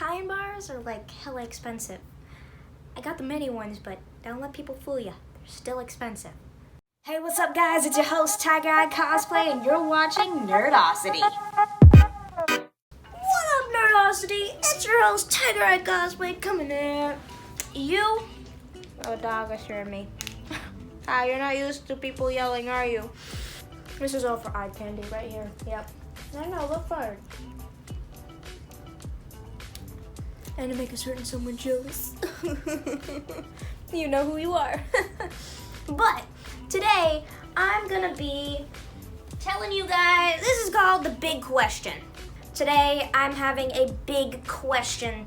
Kind bars are like hella expensive. I got the mini ones, but don't let people fool you. They're still expensive. Hey, what's up guys? It's your host tigereyecosplay and you're watching Nerdosity. What up Nerdosity? It's your host tigereyecosplay coming in. You? Oh dog, I sure me. Ah, you're not used to people yelling, are you? This is all for eye candy right here. Yep. I know, look forward. And to make a certain someone jealous. You know who you are. But today I'm gonna be telling you guys, this is called the big question. Today I'm having a big question,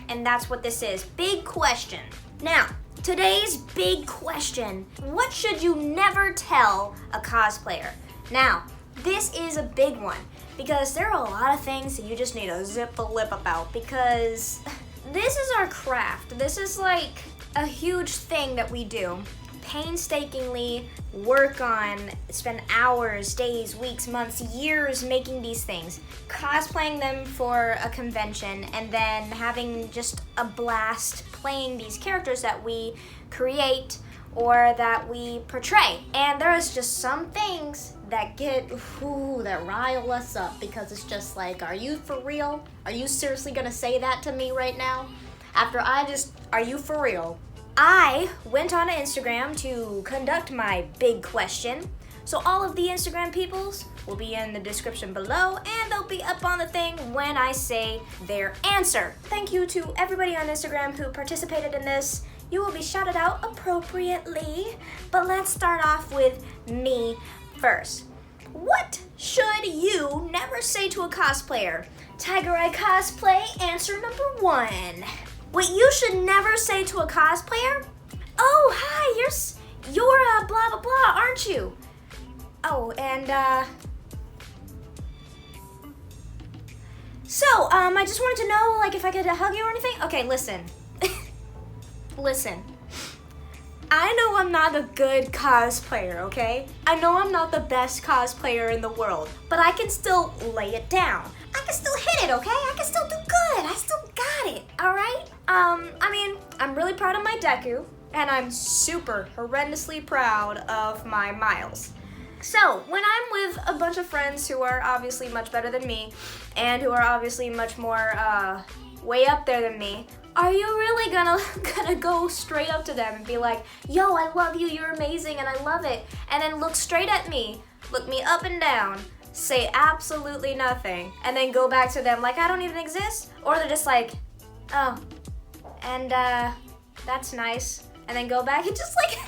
and that's what this is, big question. Now, today's big question, what should you never tell a cosplayer? Now, this is a big one because there are a lot of things that you just need to zip the lip about because this is our craft. This is like a huge thing that we do. Painstakingly work on, spend hours, days, weeks, months, years making these things, cosplaying them for a convention, and then having just a blast playing these characters that we create or that we portray. And there's just some things that that rile us up because it's just like, are you for real? Are you seriously gonna say that to me right now? Are you for real? I went on Instagram to conduct my big question. So all of the Instagram peoples will be in the description below and they'll be up on the thing when I say their answer. Thank you to everybody on Instagram who participated in this. You will be shouted out appropriately, but let's start off with me first. What should you never say to a cosplayer? tigereyecosplay, answer number 1. What you should never say to a cosplayer? Oh, hi, you're blah blah blah, aren't you? Oh, and so I just wanted to know, like, if I could hug you or anything. Okay, listen. Listen. I know I'm not a good cosplayer, okay? I know I'm not the best cosplayer in the world, but I can still lay it down. I can still hit it, okay? I can still do good. I still got it, all right? I mean, I'm really proud of my Deku, and I'm super horrendously proud of my Miles. So, when I'm with a bunch of friends who are obviously much better than me, and who are obviously much more, way up there than me, are you really gonna go straight up to them and be like, yo, I love you, you're amazing, and I love it, and then look straight at me, look me up and down, say absolutely nothing, and then go back to them like I don't even exist? Or they're just like, oh, and that's nice, and then go back and just like,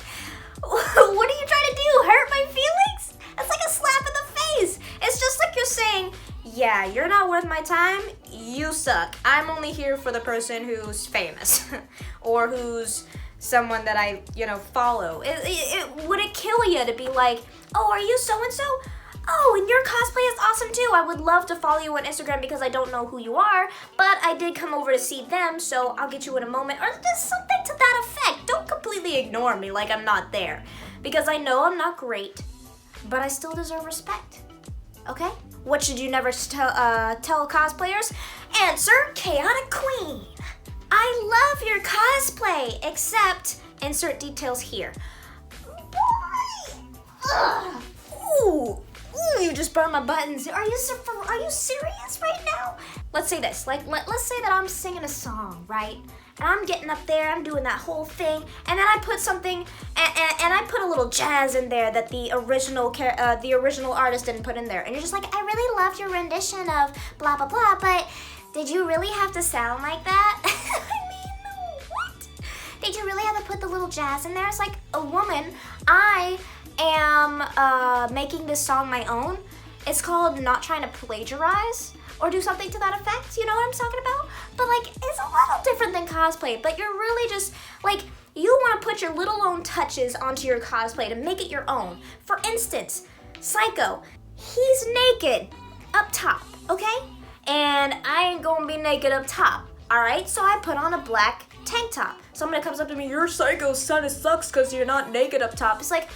what are you trying to do, hurt my feelings? It's like a slap in the face. It's just like you're saying, yeah, you're not worth my time, you suck. I'm only here for the person who's famous or who's someone that I, follow. Would it kill you to be like, oh, are you so-and-so? Oh, and your cosplay is awesome too. I would love to follow you on Instagram because I don't know who you are, but I did come over to see them, so I'll get you in a moment. Or just something to that effect. Don't completely ignore me like I'm not there. Because I know I'm not great, but I still deserve respect. Okay? What should you never tell cosplayers? Answer, Chaotic Queen. I love your cosplay, except insert details here. Boy! Ugh. Ooh, you just burned my buttons. Are you serious right now? Let's say this, let's say that I'm singing a song, right? And I'm getting up there, I'm doing that whole thing, and then I put something, and I put a little jazz in there that the original artist didn't put in there. And you're just like, I really loved your rendition of blah, blah, blah, but did you really have to sound like that? I mean, what? Did you really have to put the little jazz in there? It's like, a woman, I am making this song my own. It's called Not Trying to Plagiarize or do something to that effect, you know what I'm talking about? But like, it's a little different than cosplay, but you're really just like, you want to put your little own touches onto your cosplay to make it your own. For instance, Psycho, he's naked up top, okay? And I ain't gonna be naked up top, all right? So I put on a black tank top. Somebody comes up to me, your Psycho's son sucks because you're not naked up top. It's like,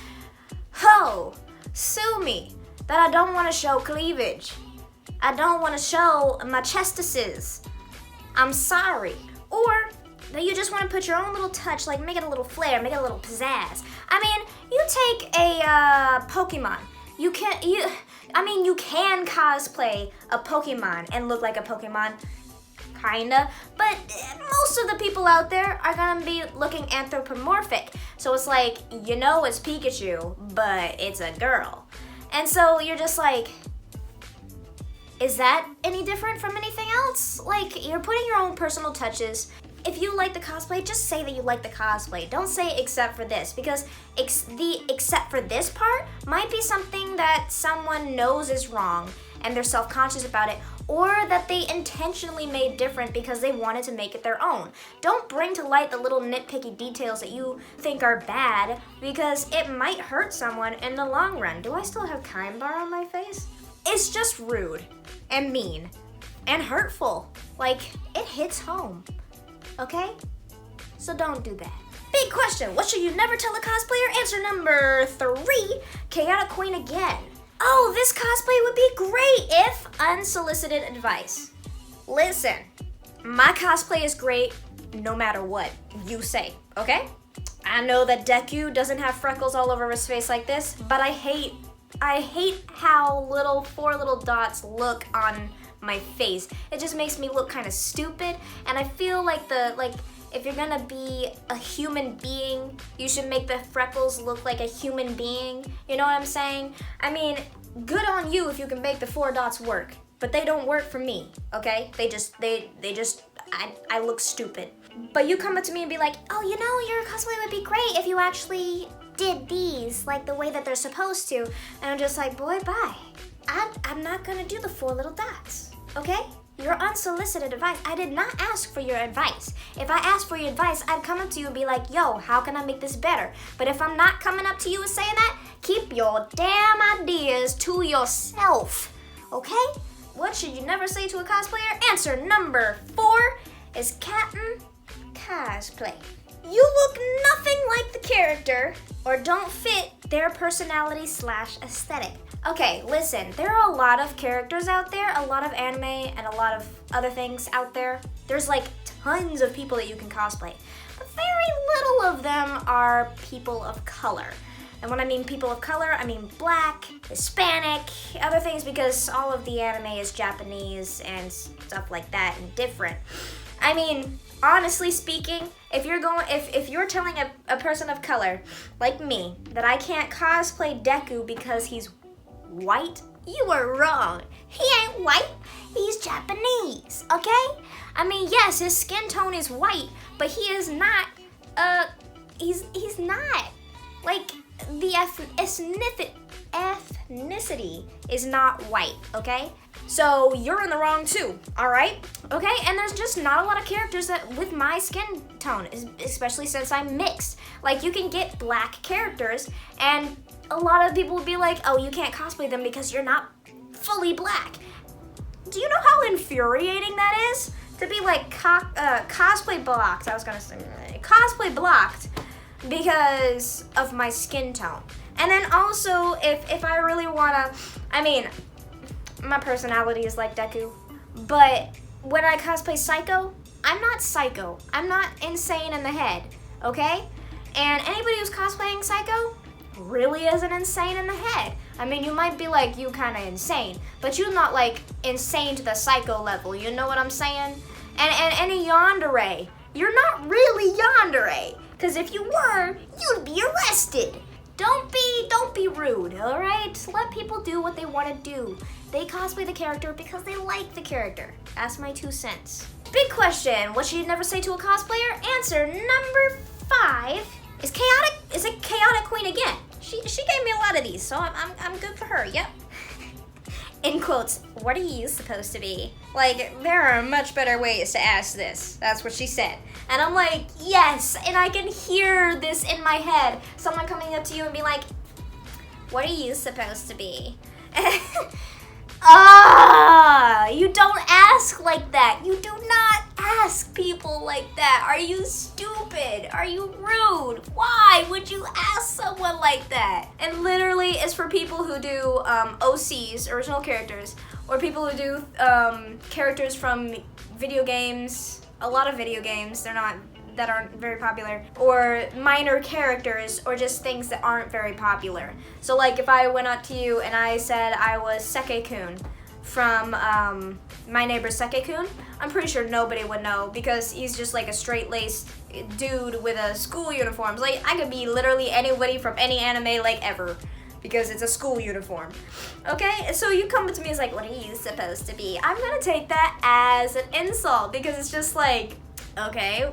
ho, sue me that I don't want to show cleavage. I don't want to show my chestises. I'm sorry. Or that you just want to put your own little touch, like make it a little flair, make it a little pizzazz. I mean, you take a Pokemon. You can cosplay a Pokemon and look like a Pokemon, kinda. But most of the people out there are gonna be looking anthropomorphic. So it's like, you know it's Pikachu, but it's a girl. And so you're just like, is that any different from anything else? Like, you're putting your own personal touches. If you like the cosplay, just say that you like the cosplay. Don't say except for this, because the except for this part might be something that someone knows is wrong and they're self-conscious about it, or that they intentionally made different because they wanted to make it their own. Don't bring to light the little nitpicky details that you think are bad, because it might hurt someone in the long run. Do I still have Kind Bar on my face? It's just rude and mean and hurtful. Like, it hits home. Okay? So don't do that. Big question, what should you never tell a cosplayer? Answer number 3, Chaotic Queen again. Oh, this cosplay would be great if unsolicited advice. Listen, my cosplay is great no matter what you say, okay? I know that Deku doesn't have freckles all over his face like this, but I hate how 4 little dots look on my face. It just makes me look kind of stupid, and I feel like if you're gonna be a human being, you should make the freckles look like a human being. You know what I'm saying? I mean, good on you if you can make the 4 dots work, but they don't work for me, okay? I look stupid. But you come up to me and be like, oh, you know, your cosplay would be great if you actually did these like the way that they're supposed to. And I'm just like, boy, bye. I'm not gonna do the 4 little dots, okay? Your unsolicited advice. I did not ask for your advice. If I asked for your advice, I'd come up to you and be like, yo, how can I make this better? But if I'm not coming up to you and saying that, keep your damn ideas to yourself, okay? What should you never say to a cosplayer? Answer number 4 is Captain Cosplay. You look nothing like the character or don't fit their personality / aesthetic. Okay, listen, there are a lot of characters out there, a lot of anime and a lot of other things out there. There's like tons of people that you can cosplay, but very little of them are people of color. And when I mean people of color, I mean Black, Hispanic, other things, because all of the anime is Japanese and stuff like that and different. I mean, honestly speaking, if you're telling a person of color like me that I can't cosplay Deku because he's white, you are wrong. He ain't white, he's Japanese, okay? I mean, yes, his skin tone is white, but he is not, he's not. Like, the ethnicity is not white, okay? So you're in the wrong too, all right? Okay, and there's just not a lot of characters that with my skin tone, especially since I'm mixed. Like, you can get Black characters, and a lot of people will be like, oh, you can't cosplay them because you're not fully Black. Do you know how infuriating that is? To be like cosplay blocked, cosplay blocked because of my skin tone. And then also, if I really wanna, I mean, my personality is like Deku, but when I cosplay Psycho, I'm not psycho. I'm not insane in the head, okay? And anybody who's cosplaying Psycho really isn't insane in the head. I mean, you might be like, you kind of insane, but you're not like insane to the Psycho level, you know what I'm saying? And a yandere, you're not really yandere, because if you were, you'd be arrested. Don't be rude, all right? Let people do what they want to do. They cosplay the character because they like the character. That's my 2 cents. Big question, what should you never say to a cosplayer? Answer number 5 is chaotic. Is it Chaotic Queen again? She gave me a lot of these, so I'm good for her. Yep. In quotes, what are you supposed to be? Like, there are much better ways to ask this. That's what she said. And I'm like, yes, and I can hear this in my head. Someone coming up to you and be like, what are you supposed to be? You don't ask like that. You do not ask people people like that? Are you stupid? Are you rude? Why would you ask someone like that? And literally, it's for people who do OCs, original characters, or people who do characters from video games, a lot of video games, that aren't very popular, or minor characters, or just things that aren't very popular. So like if I went up to you and I said I was Seke-kun from My Neighbor Seke-kun, I'm pretty sure nobody would know because he's just like a straight-laced dude with a school uniform. Like I could be literally anybody from any anime like ever because it's a school uniform. Okay, so you come to me as like, what are you supposed to be? I'm gonna take that as an insult because it's just like, okay,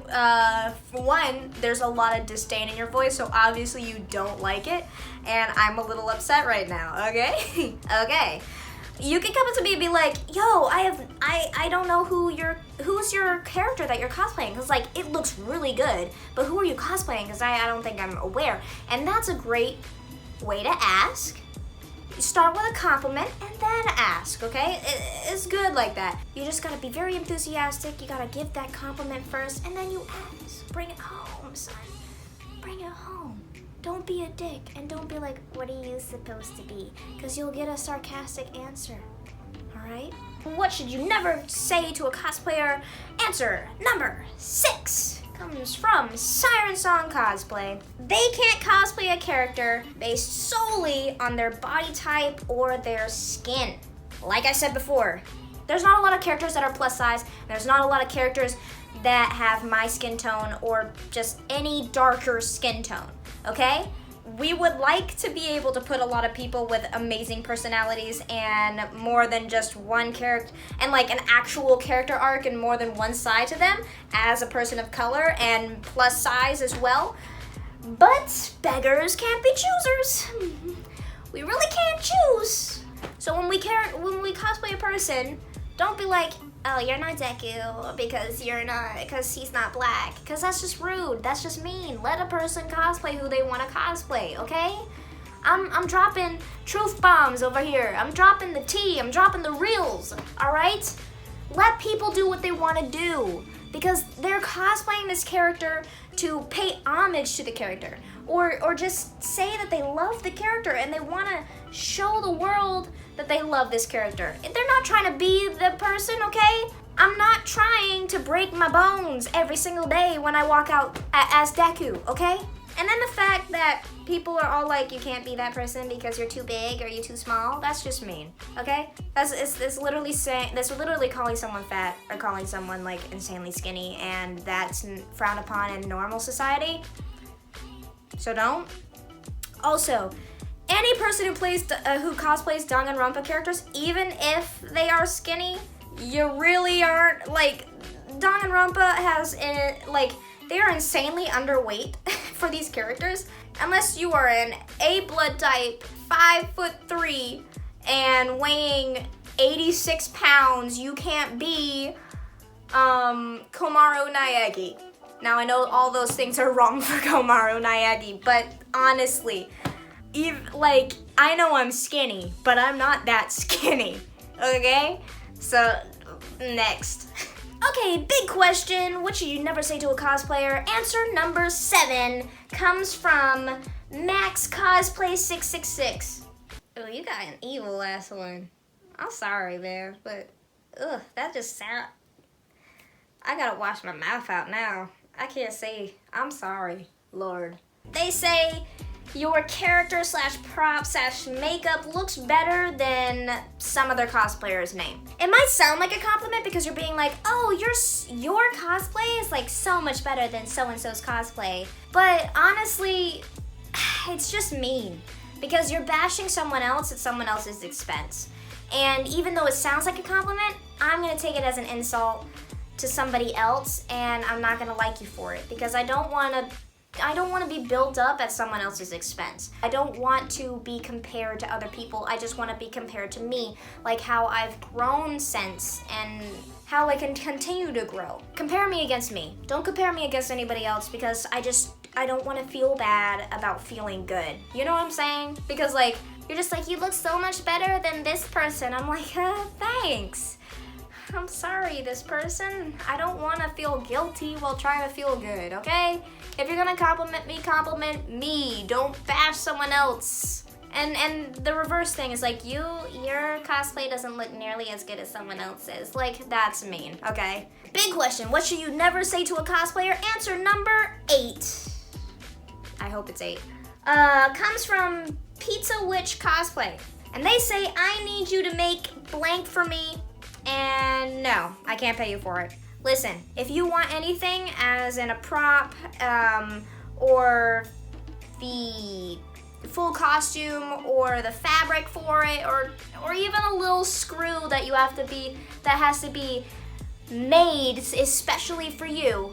for one, there's a lot of disdain in your voice, so obviously you don't like it, and I'm a little upset right now, okay? Okay. You can come up to me and be like, yo, I don't know who's your character that you're cosplaying, because like, it looks really good, but who are you cosplaying, because I don't think I'm aware, and that's a great way to ask. Start with a compliment and then ask, okay? It's good like that. You just gotta be very enthusiastic. You gotta give that compliment first and then you ask. Bring it home, son. Bring it home. Don't be a dick and don't be like, what are you supposed to be? Because you'll get a sarcastic answer, all right? What should you never say to a cosplayer? Answer number 6 comes from sirensongcosplay. They can't cosplay a character based solely on their body type or their skin. Like I said before, there's not a lot of characters that are plus size. There's not a lot of characters that have my skin tone or just any darker skin tone, okay? We would like to be able to put a lot of people with amazing personalities and more than just one character, and like an actual character arc and more than one side to them as a person of color and plus size as well. But beggars can't be choosers. We really can't choose. So when we cosplay a person, don't be like, oh, you're not Deku because he's not black. Because that's just rude. That's just mean. Let a person cosplay who they want to cosplay, okay? I'm dropping truth bombs over here. I'm dropping the tea. I'm dropping the reels, all right? Let people do what they want to do because they're cosplaying this character to pay homage to the character or just say that they love the character and they want to show the world that they love this character. They're not trying to be the person, okay? I'm not trying to break my bones every single day when I walk out as Deku, okay? And then the fact that people are all like, you can't be that person because you're too big or you're too small, that's just mean, okay? It's literally calling someone fat or calling someone like insanely skinny, and that's frowned upon in normal society. So don't. Also, any person who cosplays Danganronpa characters, even if they are skinny, you really aren't, like, Danganronpa has, they are insanely underweight for these characters. Unless you are an A blood type, 5'3", and weighing 86 pounds, you can't be, Komaru Naegi. Now, I know all those things are wrong for Komaru Naegi, but honestly, I know I'm skinny, but I'm not that skinny, okay? So, next. Okay, big question. What should you never say to a cosplayer? Answer number 7 comes from Max Cosplay 666. Oh, you got an evil ass one. I'm sorry, man, but that just sound. I gotta wash my mouth out now. I can't say I'm sorry, Lord. They say your character / prop / makeup looks better than some other cosplayer's name. It might sound like a compliment because you're being like, oh, your cosplay is like so much better than so-and-so's cosplay. But honestly, it's just mean because you're bashing someone else at someone else's expense. And even though it sounds like a compliment, I'm gonna take it as an insult to somebody else, and I'm not gonna like you for it because I don't want to be built up at someone else's expense. I don't want to be compared to other people. I just want to be compared to me, like how I've grown since and how I can continue to grow. Compare me against me. Don't compare me against anybody else because I don't want to feel bad about feeling good. You know what I'm saying? Because like, you're just like, you look so much better than this person. I'm like, thanks. I'm sorry, this person. I don't want to feel guilty while trying to feel good, okay? If you're gonna compliment me. Don't bash someone else. And the reverse thing is like, your cosplay doesn't look nearly as good as someone else's. Like, that's mean, okay? Big question, what should you never say to a cosplayer? Answer number 8. I hope it's 8. Comes from pizzawitchcosplay. And they say, I need you to make blank for me, and no, I can't pay you for it. Listen, if you want anything as in a prop, or the full costume, or the fabric for it, or even a little screw that has to be made especially for you,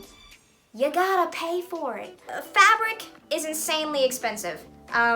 you gotta pay for it. Fabric is insanely expensive.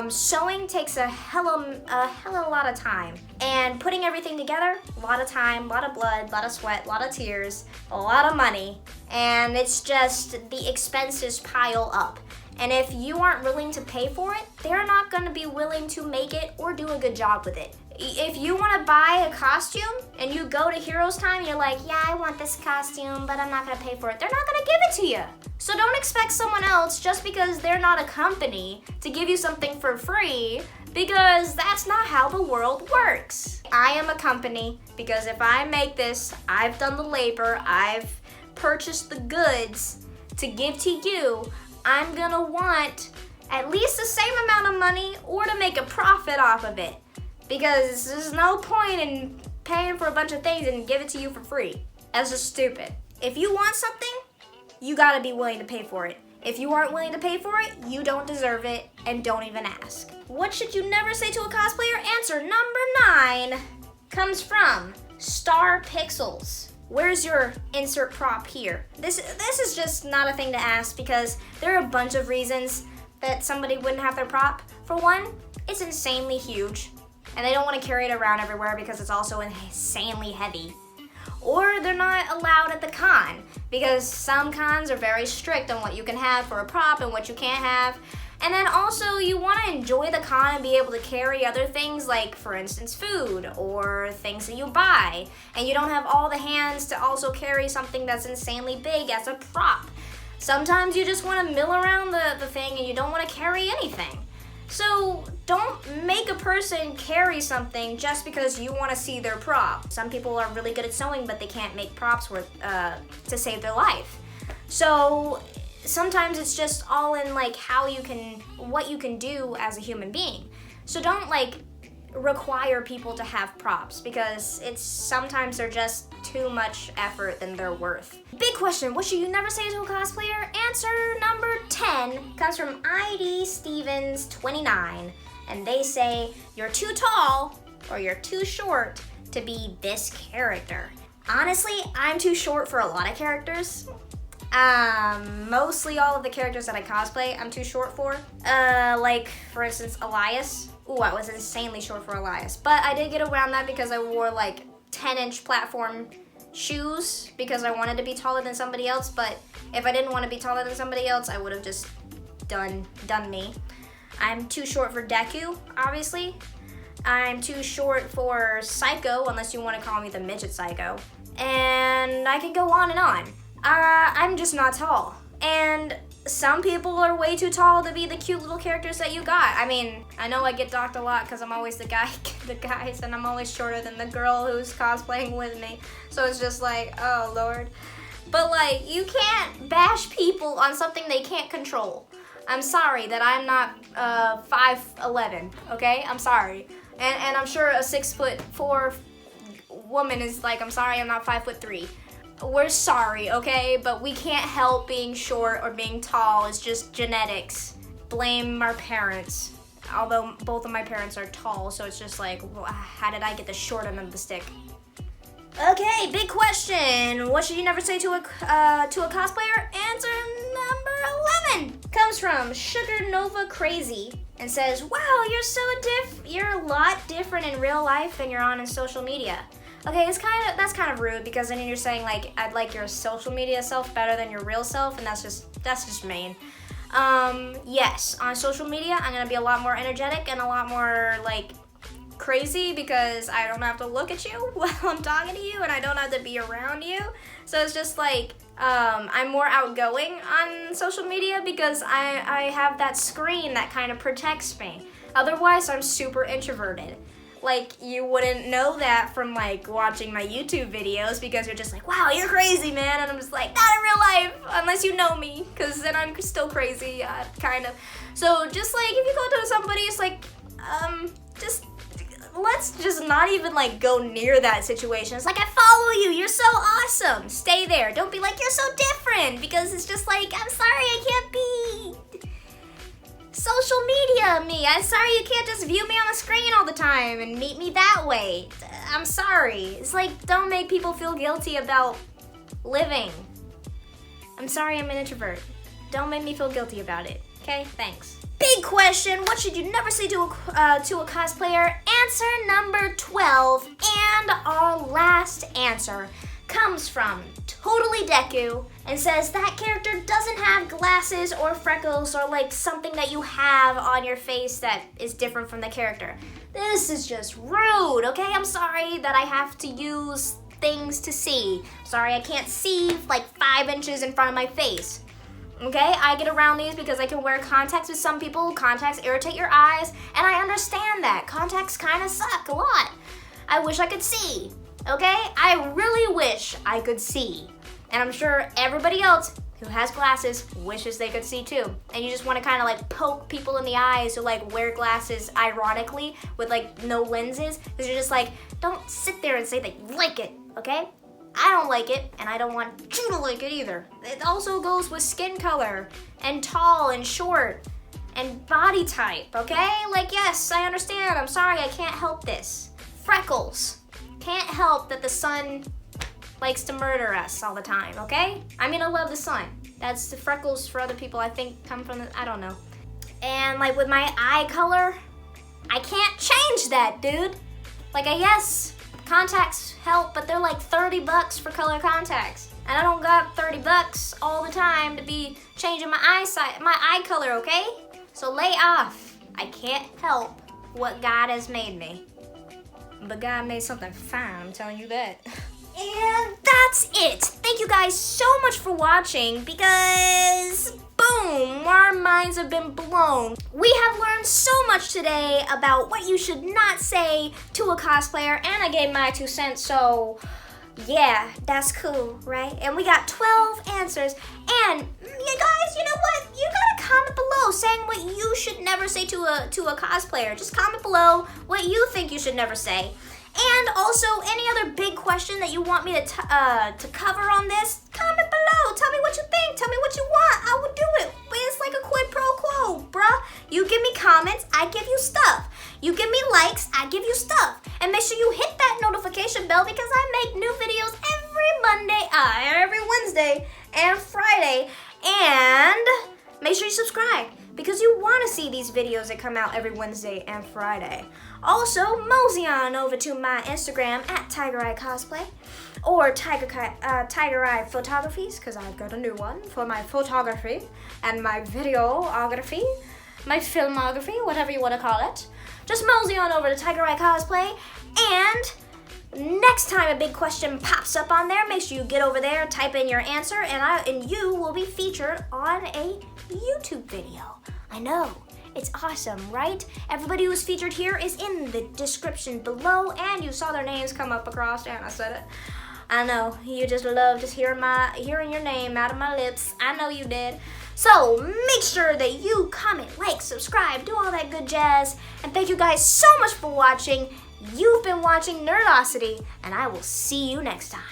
Sewing takes a hell of a lot of time, and putting everything together, a lot of time, a lot of blood, a lot of sweat, a lot of tears, a lot of money, and it's just the expenses pile up. And if you aren't willing to pay for it, they're not going to be willing to make it or do a good job with it. If you want to buy a costume and you go to Heroes Time and you're like, yeah, I want this costume, but I'm not going to pay for it, they're not going to give it to you. So don't expect someone else, just because they're not a company, to give you something for free, because that's not how the world works. I am a company, because if I make this, I've done the labor, I've purchased the goods to give to you. I'm gonna want at least the same amount of money or to make a profit off of it, because there's no point in paying for a bunch of things and give it to you for free. That's just stupid. If you want something, you gotta be willing to pay for it. If you aren't willing to pay for it, you don't deserve it, and don't even ask. What should you never say to a cosplayer? Answer number 9 comes from star.pixels. Where's your insert prop here? This is just not a thing to ask, because there are a bunch of reasons that somebody wouldn't have their prop. For one, it's insanely huge, and they don't want to carry it around everywhere because it's also insanely heavy. Or they're not allowed at the con, because some cons are very strict on what you can have for a prop and what you can't have. And then also, you want to enjoy the con and be able to carry other things, like, for instance, food or things that you buy. And you don't have all the hands to also carry something that's insanely big as a prop. Sometimes you just want to mill around the thing and you don't want to carry anything. So don't make a person carry something just because you want to see their prop. Some people are really good at sewing, but they can't make props to save their life. So sometimes it's just all in like what you can do as a human being. So don't require people to have props, because sometimes they're just too much effort than they're worth. Big question, what should you never say to a cosplayer? Answer number 10 comes from ID Stevens 29, and they say, you're too tall or you're too short to be this character. Honestly, I'm too short for a lot of characters. Mostly all of the characters that I cosplay, I'm too short for. Like, for instance, Elias. Ooh, I was insanely short for Elias. But I did get around that because I wore, 10-inch platform shoes because I wanted to be taller than somebody else. But if I didn't want to be taller than somebody else, I would have just done me. I'm too short for Deku, obviously. I'm too short for Psycho, unless you want to call me the midget Psycho. And I can go on and on. I'm just not tall. And some people are way too tall to be the cute little characters that you got. I mean, I know I get docked a lot because I'm always the guys, and I'm always shorter than the girl who's cosplaying with me. So it's just like, oh Lord. But you can't bash people on something they can't control. I'm sorry that I'm not 5'11", okay? I'm sorry. And I'm sure a 6'4" woman is like, I'm sorry, I'm not 5'3". We're sorry, okay? But we can't help being short or being tall. It's just genetics. Blame our parents. Although both of my parents are tall, so it's just like, how did I get the short end of the stick? Okay, big question. What should you never say to a cosplayer? Answer number 11 comes from sugar.nova.crazee and says, wow, you're a lot different in real life than you're on in social media. Okay, that's kind of rude, because then you're saying I'd like your social media self better than your real self, and that's just mean. Yes, on social media I'm gonna be a lot more energetic and a lot more crazy because I don't have to look at you while I'm talking to you and I don't have to be around you. So it's just like, I'm more outgoing on social media because I have that screen that kind of protects me. Otherwise, I'm super introverted. Like, you wouldn't know that from, like, watching my YouTube videos because you're just like, wow, you're crazy, man. And I'm just like, not in real life, unless you know me, because then I'm still crazy, kind of. So just, like, if you go to somebody, it's like, let's just not even, like, go near that situation. It's like, I follow you. You're so awesome. Stay there. Don't be like, you're so different, because it's just like, I'm sorry, I can't be social media me. I'm sorry you can't just view me on the screen all the time and meet me that way. I'm sorry. It's like, don't make people feel guilty about living. I'm sorry I'm an introvert. Don't make me feel guilty about it. Okay? Thanks. Big question. What should you never say to a cosplayer? Answer number 12. And our last answer comes from Totally Deku and says that character doesn't have glasses or freckles or like something that you have on your face that is different from the character. This is just rude, okay? I'm sorry that I have to use things to see. Sorry I can't see like 5 inches in front of my face. Okay, I get around these because I can wear contacts with some people. Contacts irritate your eyes, and I understand that. Contacts kind of suck a lot. I wish I could see. Okay? I really wish I could see. And I'm sure everybody else who has glasses wishes they could see too. And you just want to kind of like poke people in the eyes who like wear glasses ironically with like no lenses. Because you're just like, don't sit there and say that you like it, okay? I don't like it, and I don't want you to like it either. It also goes with skin color, and tall and short, and body type, okay? Like, yes, I understand. I'm sorry, I can't help this. Freckles. Can't help that the sun likes to murder us all the time, okay? I mean, I love the sun. That's the freckles for other people, I think, come from the, I don't know. And like with my eye color, I can't change that, dude. Like, yes, contacts help, but they're like $30 for color contacts. And I don't got $30 all the time to be changing my eye color, okay? So lay off. I can't help what God has made me. But God made something fine, I'm telling you that. And that's it. Thank you guys so much for watching because, boom, our minds have been blown. We have learned so much today about what you should not say to a cosplayer, and I gave my 2 cents, so yeah, that's cool, right? And we got 12 answers, and you guys, you know what? You gotta comment below saying what you should never say to a cosplayer. Just comment below what you think you should never say. And also, any other big question that you want me to cover on this, comment below. Tell me what you think. Tell me what you want. I will do it. It's like a quid pro quo, bruh. You give me comments, I give you stuff. You give me likes, I give you stuff. And make sure you hit that notification bell because I make new videos every Wednesday and Friday. And make sure you subscribe because you want to see these videos that come out every Wednesday and Friday. Also, mosey on over to my Instagram at tigereyecosplay or Tiger Eye Photographies, because I've got a new one for my photography and my videography, my filmography, whatever you want to call it. Just mosey on over to Tiger Eye Cosplay, and next time a big question pops up on there, make sure you get over there, type in your answer, and you will be featured on a YouTube video. I know. It's awesome, right? Everybody who was featured here is in the description below, and you saw their names come up across, and I said it. I know, you just love just hearing your name out of my lips. I know you did. So make sure that you comment, like, subscribe, do all that good jazz, and thank you guys so much for watching. You've been watching Nerdosity, and I will see you next time.